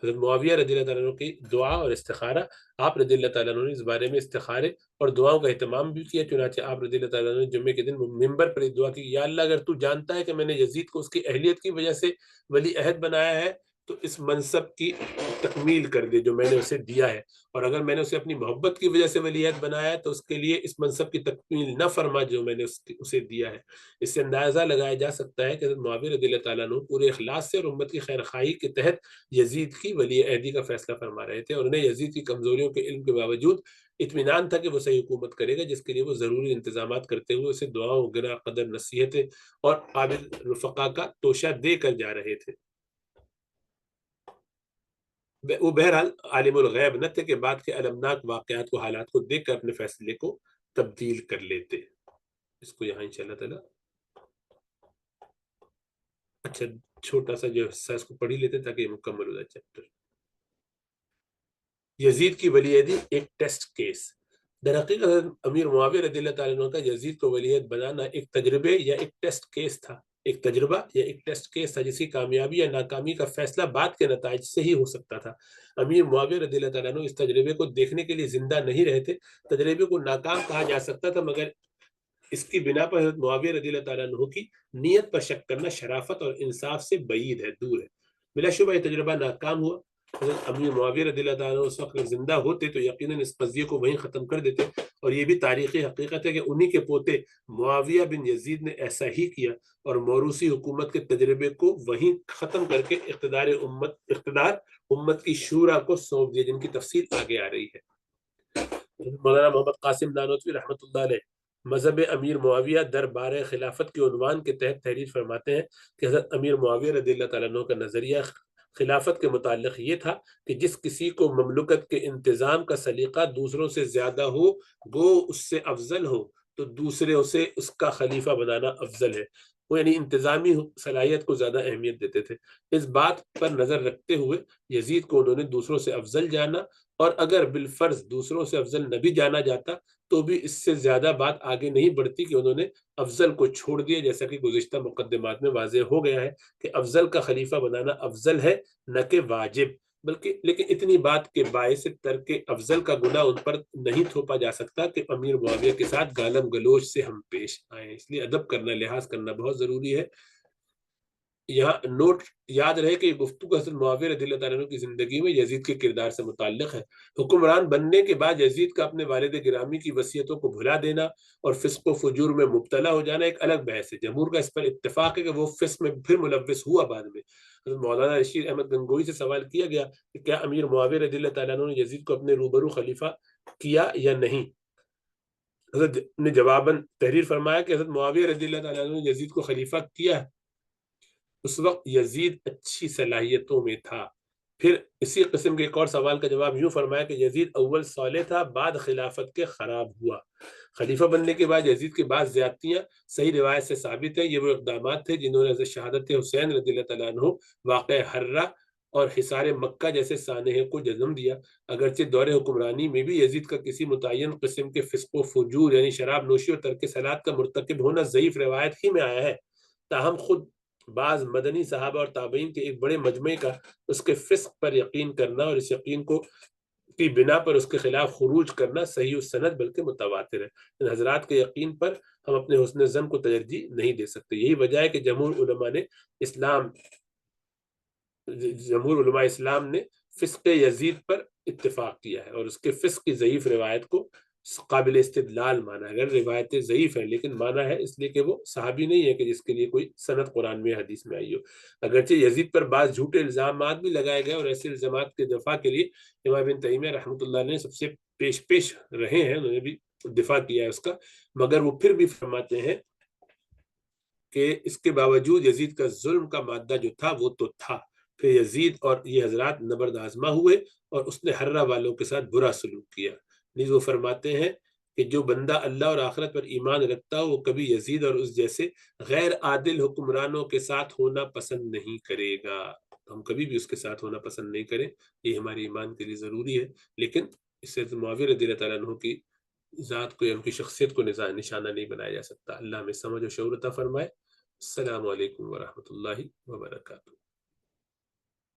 حضرت معاویہ رضی اللہ تعالیٰ عنہ کی دعا اور استخارہ، آپ رضی اللہ تعالیٰ عنہ نے اس بارے میں استخارے اور دعاؤں کا اہتمام بھی کیا، چنانچہ آپ رضی اللہ تعالیٰ عنہ نے جمعے کے دن ممبر پر دعا کی، یا اللہ اگر تو جانتا ہے کہ میں نے یزید کو اس کی اہلیت کی وجہ سے ولی عہد بنایا ہے تو اس منصب کی تکمیل کر دے جو میں نے اسے دیا ہے، اور اگر میں نے اسے اپنی محبت کی وجہ سے ولی عہد بنایا ہے تو اس کے لیے اس منصب کی تکمیل نہ فرما جو میں نے اسے دیا ہے۔ اس سے اندازہ لگایا جا سکتا ہے کہ حضرت معاویہ رضی اللہ تعالیٰ عنہ پورے اخلاص سے اور امت کی خیر خواہی کے تحت یزید کی ولی عہدی کا فیصلہ فرما رہے تھے، اور انہیں یزید کی کمزوریوں کے علم کے باوجود اطمینان تھا کہ وہ صحیح حکومت کرے گا، جس کے لیے وہ ضروری انتظامات کرتے ہوئے اسے دعاؤں وغیرہ قدر نصیحتیں اور قابل رفقا کا توشہ دے کر جا رہے تھے۔ وہ بہرحال عالم الغیب نہ تھے کہ بعد کے المناک واقعات کو، حالات کو دیکھ کر اپنے فیصلے کو تبدیل کر لیتے۔ اس کو یہاں انشاءاللہ تعالی اچھا چھوٹا سا جو حصہ اس کو پڑھ ہی لیتے تاکہ یہ مکمل ہو جائے چیپٹر۔ یزید کی ولی عہدی ایک ٹیسٹ کیس۔ در حقیقت امیر معاویہ رضی اللہ تعالیٰ عنہ کا یزید کو ولی عہد بنانا ایک تجربے یا ایک ٹیسٹ کیس تھا، ایک تجربہ یا ایک ٹیسٹ کیس تھا جس کی کامیابی یا ناکامی کا فیصلہ بعد کے نتائج سے ہی ہو سکتا تھا۔ امیر معاویہ رضی اللہ تعالیٰ عنہ اس تجربے کو دیکھنے کے لیے زندہ نہیں رہے تھے۔ تجربے کو ناکام کہا جا سکتا تھا، مگر اس کی بنا پر حضرت معاویہ رضی اللہ تعالیٰ عنہ کی نیت پر شک کرنا شرافت اور انصاف سے بعید ہے، دور ہے۔ بلا شبہ یہ تجربہ ناکام ہوا۔ حضرت امیر معاویہ رضی اللہ تعالیٰ عنہ اس وقت زندہ ہوتے تو یقیناً اس قضیے کو وہیں ختم کر دیتے، اور یہ بھی تاریخی حقیقت ہے کہ انہی کے پوتے معاویہ بن یزید نے ایسا ہی کیا اور موروثی حکومت کے تجربے کو وہیں ختم کر کے اقتدار امت کی شورا کو سونپ دیا، جن کی تفصیل آگے آ رہی ہے۔ مولانا محمد قاسم نانوتوی رحمۃ اللہ علیہ مذہب امیر معاویہ دربار خلافت کے عنوان کے تحت تحریر فرماتے ہیں کہ حضرت امیر معاویہ رضی اللہ تعالیٰ عنہ کا نظریہ خلافت کے متعلق یہ تھا کہ جس کسی کو مملکت کے انتظام کا سلیقہ دوسروں سے زیادہ ہو، گو اس سے افضل ہو، تو دوسرے اسے اس کا خلیفہ بنانا افضل ہے۔ وہ یعنی انتظامی صلاحیت کو زیادہ اہمیت دیتے تھے۔ اس بات پر نظر رکھتے ہوئے یزید کو انہوں نے دوسروں سے افضل جانا، اور اگر بالفرض دوسروں سے افضل نہ بھی جانا جاتا تو بھی اس سے زیادہ بات آگے نہیں بڑھتی کہ انہوں نے افضل کو چھوڑ دیا، جیسا کہ گزشتہ مقدمات میں واضح ہو گیا ہے کہ افضل کا خلیفہ بنانا افضل ہے نہ کہ واجب، بلکہ لیکن اتنی بات کے باعث ترک افضل کا گناہ ان پر نہیں تھوپا جا سکتا کہ امیر معاویہ کے ساتھ گالم گلوچ سے ہم پیش آئیں۔ اس لیے ادب کرنا، لحاظ کرنا بہت ضروری ہے۔ یہاں نوٹ یاد رہے کہ یہ گفتگو حضرت معاویہ رضی اللہ تعالیٰ عنہ کی زندگی میں یزید کے کردار سے متعلق ہے۔ حکمران بننے کے بعد یزید کا اپنے والد گرامی کی وصیتوں کو بھلا دینا اور فسق و فجور میں مبتلا ہو جانا ایک الگ بحث ہے۔ جمہور کا اس پر اتفاق ہے کہ وہ فسق میں پھر ملوث ہوا بعد میں۔ حضرت مولانا رشید احمد گنگوئی سے سوال کیا گیا کہ کیا امیر معاویہ رضی اللہ تعالیٰ عنہ نے یزید کو اپنے روبرو خلیفہ کیا یا نہیں؟ حضرت نے جواباً تحریر فرمایا کہ حضرت معاویہ رضی اللہ تعالیٰ عنہ نے یزید کو خلیفہ کیا۔ اس وقت یزید اچھی صلاحیتوں میں تھا۔ پھر اسی قسم کے ایک اور سوال کا جواب یوں فرمایا کہ یزید اول صالح تھا، بعد خلافت کے خراب ہوا۔ خلیفہ بننے کے بعد یزید کے بعض زیادتیاں صحیح روایت سے ثابت ہیں۔ یہ وہ اقدامات تھے جنہوں نے حضرت شہادت حسین رضی اللہ تعالیٰ عنہ، واقع حرہ اور حصار مکہ جیسے سانحے کو جنم دیا۔ اگرچہ دور حکمرانی میں بھی یزید کا کسی متعین قسم کے فسق و فجور یعنی شراب نوشی اور ترک صلاۃ کا مرتکب ہونا ضعیف روایت ہی میں آیا ہے، تاہم خود بعض مدنی صحابہ اور تابعین کے ایک بڑے مجمع کا اس کے فسق پر یقین کرنا اور اس یقین کو کی بنا پر اس کے خلاف خروج کرنا صحیح السند بلکہ متواتر ہے۔ ان حضرات کے یقین پر ہم اپنے حسن ظن کو ترجیح نہیں دے سکتے۔ یہی وجہ ہے کہ جمہور علماء اسلام نے فسق یزید پر اتفاق کیا ہے اور اس کے فسق کی ضعیف روایت کو قابل استدلال مانا ہے۔ اگر روایتیں ضعیف ہیں لیکن مانا ہے اس لیے کہ وہ صحابی نہیں ہے کہ جس کے لیے کوئی سند قرآن میں حدیث میں آئی ہو۔ اگرچہ یزید پر بعض جھوٹے الزامات بھی لگائے گئے اور ایسے الزامات کے دفاع کے لیے امام ابن تیمیہ رحمۃ اللہ نے سب سے پیش رہے ہیں، انہوں نے بھی دفاع کیا ہے اس کا، مگر وہ پھر بھی فرماتے ہیں کہ اس کے باوجود یزید کا ظلم کا مادہ جو تھا وہ تو تھا۔ پھر یزید اور یہ حضرات نبرد آزما ہوئے اور اس نے حرہ والوں کے ساتھ برا سلوک کیا۔ نیز وہ فرماتے ہیں کہ جو بندہ اللہ اور آخرت پر ایمان رکھتا ہو وہ کبھی یزید اور اس جیسے غیر عادل حکمرانوں کے ساتھ ہونا پسند نہیں کرے گا۔ ہم کبھی بھی اس کے ساتھ ہونا پسند نہیں کریں، یہ ہمارے ایمان کے لیے ضروری ہے، لیکن اس سے معاویہ رضی اللہ تعالیٰ عنہ کی ذات کو یا ان کی شخصیت کو نشانہ نہیں بنایا جا سکتا۔ اللہ ہمیں سمجھ و شعور عطا فرمائے۔ السلام علیکم ورحمۃ اللہ وبرکاتہ۔